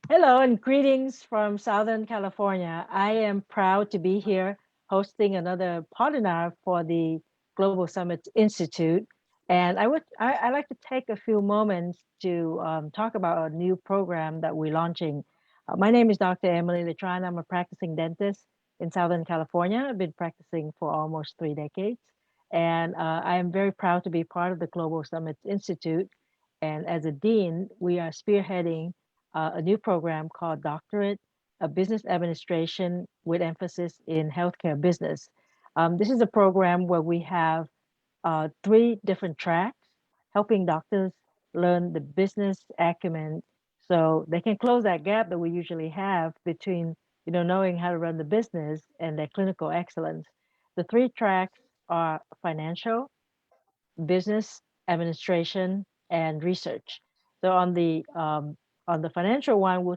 Hello and greetings from Southern California. I am proud to be here hosting another webinar for the Global Summit Institute. And I'd like to take a few moments to talk about a new program that we're launching. My name is Dr. Emily Letran. I'm a practicing dentist in Southern California. I've been practicing for almost 3 decades. And I am very proud to be part of the Global Summit Institute. And as a dean, we are spearheading a new program called Doctorate of Business Administration with emphasis in healthcare business. This is a program where we have three different tracks helping doctors learn the business acumen so they can close that gap that we usually have between knowing how to run the business and their clinical excellence. The three tracks are financial, business administration, and research. So on the financial one, we'll